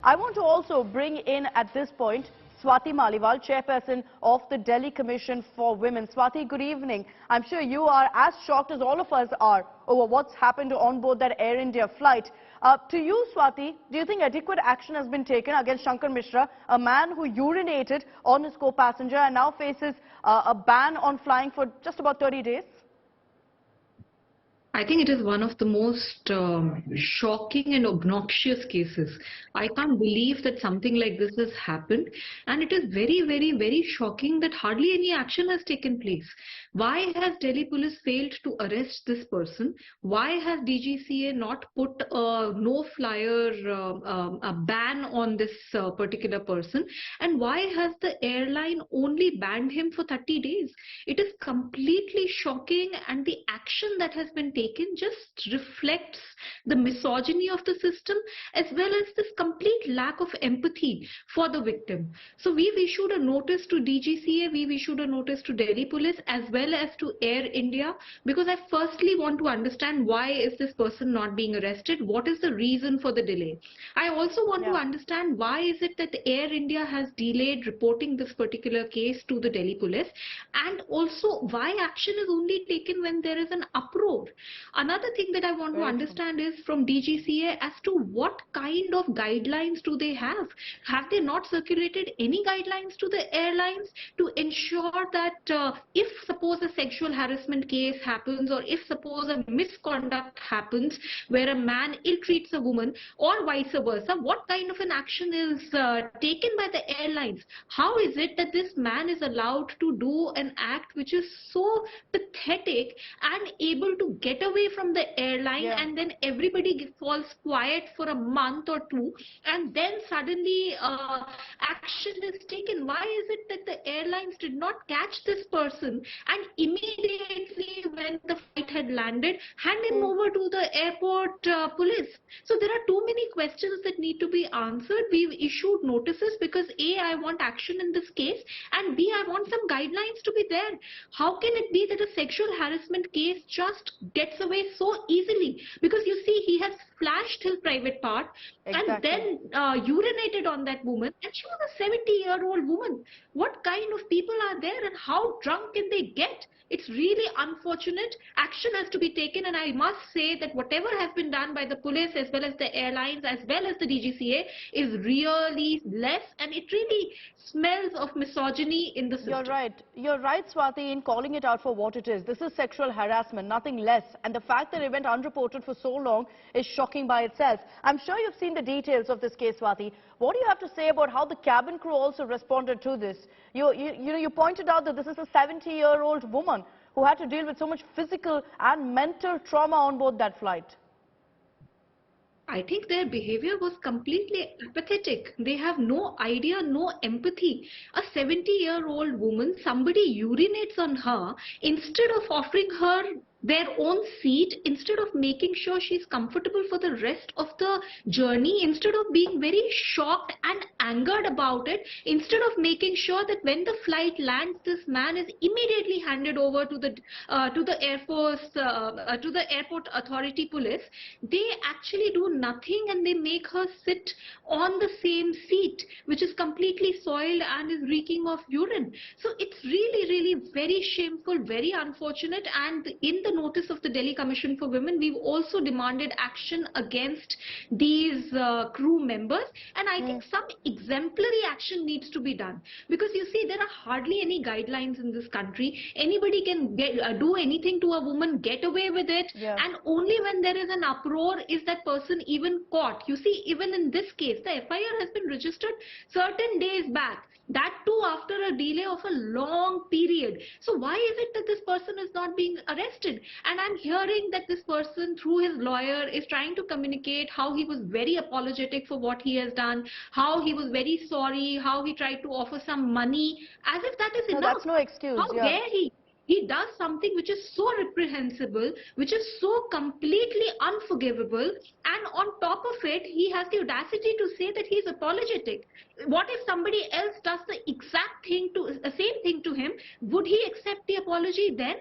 I want to also bring in at this point Swati Maliwal, chairperson of the Delhi Commission for Women. Swati, good evening. I'm sure you are as shocked as all of us are over what's happened on board that Air India flight. To you, Swati, do you think adequate action has been taken against Shankar Mishra, a man who urinated on his co-passenger and now faces a ban on flying for just about 30 days? I think it is one of the most shocking and obnoxious cases. I can't believe that something like this has happened, and it is very, very, very shocking that hardly any action has taken place. Why has Delhi police failed to arrest this person? Why has DGCA not put a no-flyer a ban on this particular person? And why has the airline only banned him for 30 days? It is completely shocking, and the action that has been taken just reflects the misogyny of the system as well as this complete lack of empathy for the victim. So we've issued a notice to DGCA, we've issued a notice to Delhi police as well as to Air India, because I firstly want to understand why is this person not being arrested, what is the reason for the delay. I also want to understand why is it that Air India has delayed reporting this particular case to the Delhi police, and also why action is only taken when there is an uproar. Another thing that I want to understand is from DGCA as to what kind of guidelines do they have? Have they not circulated any guidelines to the airlines to ensure that if suppose a sexual harassment case happens, or if suppose a misconduct happens where a man ill-treats a woman or vice versa, what kind of an action is taken by the airlines? How is it that this man is allowed to do an act which is so pathetic and able to get away from the airline, and then everybody falls quiet for a month or two, and then suddenly action is taken? Why is it that the airlines did not catch this person and immediately when the flight had landed hand him over to the airport police? So there are too many questions that need to be answered. We've issued notices because A, I want action in this case, and B, I want some guidelines to be there. How can it be that a sexual harassment case just gets away so easily? Because you see, he has flashed his private part and then urinated on that woman, and she was a 70-year-old woman. What kind of people are there, and how drunk can they get? It's really unfortunate. Action has to be taken, and I must say that whatever has been done by the police as well as the airlines as well as the DGCA is really less, and it really smells of misogyny in the system. You're right, Swati, in calling it out for what it is. This is sexual harassment, nothing less, and the fact that it went unreported for so long is shocking by itself. I'm sure you've seen the details of this case, Swati. What do you have to say about how the cabin crew also responded to this? You pointed out that this is a 70-year-old woman who had to deal with so much physical and mental trauma on board that flight. I think their behavior was completely apathetic. They have no idea, no empathy. A 70-year-old woman, somebody urinates on her, instead of offering her their own seat, instead of making sure she's comfortable for the rest of the journey, instead of being very shocked and angered about it, instead of making sure that when the flight lands, this man is immediately handed over to the Air Force, to the airport authority police, they actually do nothing, and they make her sit on the same seat, which is completely soiled and is reeking of urine. So it's really, really very shameful, very unfortunate, and in the notice of the Delhi Commission for Women, we've also demanded action against these crew members, and I think some exemplary action needs to be done, because you see, there are hardly any guidelines in this country. Anybody can do anything to a woman, get away with it, and only when there is an uproar is that person even caught. You see, even in this case, the FIR has been registered certain days back, that too after a delay of a long period. So why is it that this person is not being arrested? And I'm hearing that this person, through his lawyer, is trying to communicate how he was very apologetic for what he has done, how he was very sorry, how he tried to offer some money, as if that is enough. That's no excuse. How dare he? He does something which is so reprehensible, which is so completely unforgivable, and on top of it, he has the audacity to say that he is apologetic. What if somebody else does the exact thing same thing to him? Would he accept the apology then?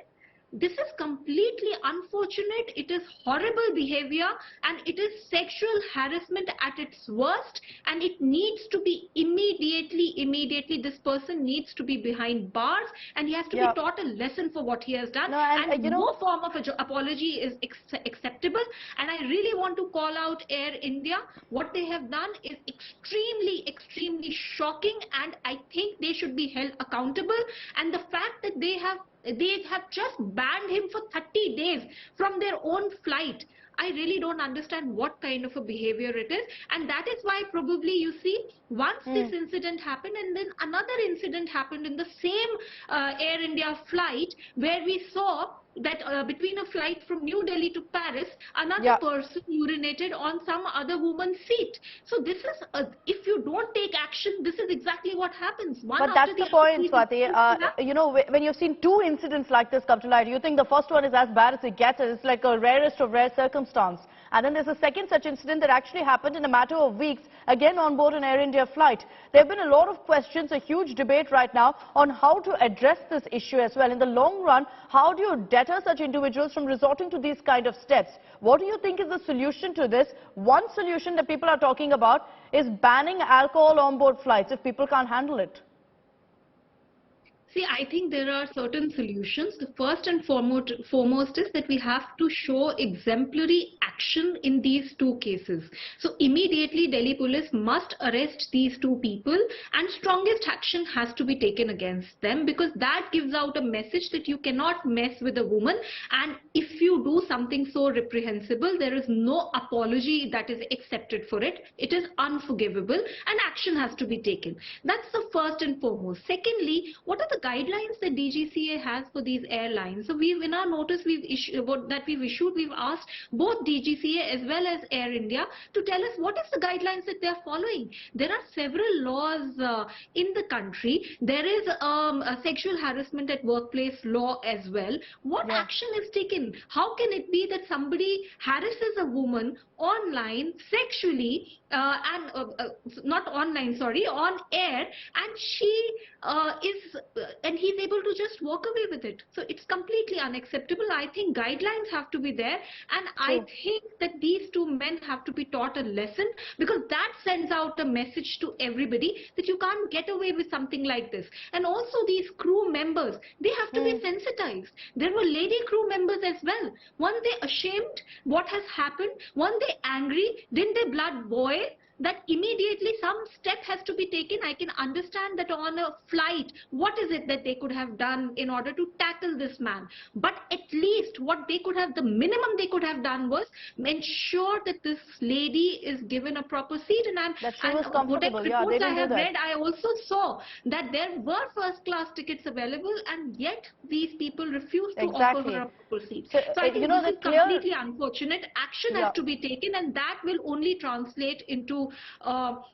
This is completely unfortunate. It is horrible behavior and it is sexual harassment at its worst, and it needs to be immediately this person needs to be behind bars, and he has to be Yeah. taught a lesson for what he has done, No, and and no form of apology is acceptable. And I really want to call out Air India. What they have done is extremely shocking, and I think they should be held accountable. And the fact that they have just banned him for 30 days from their own flight. I really don't understand what kind of a behavior it is. And that is why probably you see, once this incident happened and then another incident happened in the same Air India flight, where we saw that between a flight from New Delhi to Paris, another person urinated on some other woman's seat. So this is, if you don't take action, this is exactly what happens. But that's the point, Swati. You know, when you've seen two incidents like this come to light, you think the first one is as bad as it gets, and it's like a rarest of rare circumstance. And then there's a second such incident that actually happened in a matter of weeks, again on board an Air India flight. There have been a lot of questions, a huge debate right now on how to address this issue as well. In the long run, how do you deter such individuals from resorting to these kind of steps? What do you think is the solution to this? One solution that people are talking about is banning alcohol on board flights if people can't handle it. See, I think there are certain solutions. The first and foremost is that we have to show exemplary action in these two cases. So immediately Delhi police must arrest these two people, and strongest action has to be taken against them, because that gives out a message that you cannot mess with a woman, and if you do something so reprehensible, there is no apology that is accepted for it. It is unforgivable and action has to be taken. That's the first and foremost. Secondly, what are the guidelines that DGCA has for these airlines? So in our notice we've issued, we've asked both DGCA as well as Air India to tell us what is the guidelines that they are following. There are several laws in the country. There is a sexual harassment at workplace law as well. What action is taken? How can it be that somebody harasses a woman online sexually not online, sorry, on air, and she and he's able to just walk away with it? So it's completely unacceptable. I think guidelines have to be there, and I think that these two men have to be taught a lesson, because that sends out a message to everybody that you can't get away with something like this. And also these crew members, they have to be sensitized. There were lady crew members as well. One, they ashamed what has happened. One, they angry. Didn't their blood boil? That immediately some step has to be taken. I can understand that on a flight, what is it that they could have done in order to tackle this man? But at least what they could have, the minimum they could have done was ensure that this lady is given a proper seat. And whatever reports I have read, I also saw that there were first class tickets available, and yet these people refused to offer her a proper seat. So I think this is completely unfortunate. Action has to be taken, and that will only translate into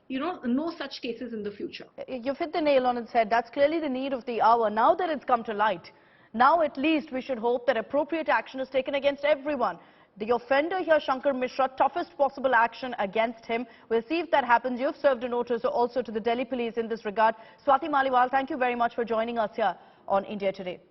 no such cases in the future. You've hit the nail on its head. That's clearly the need of the hour. Now that it's come to light, now at least we should hope that appropriate action is taken against everyone. The offender here, Shankar Mishra, toughest possible action against him. We'll see if that happens. You've served a notice also to the Delhi police in this regard. Swati Maliwal, thank you very much for joining us here on India Today.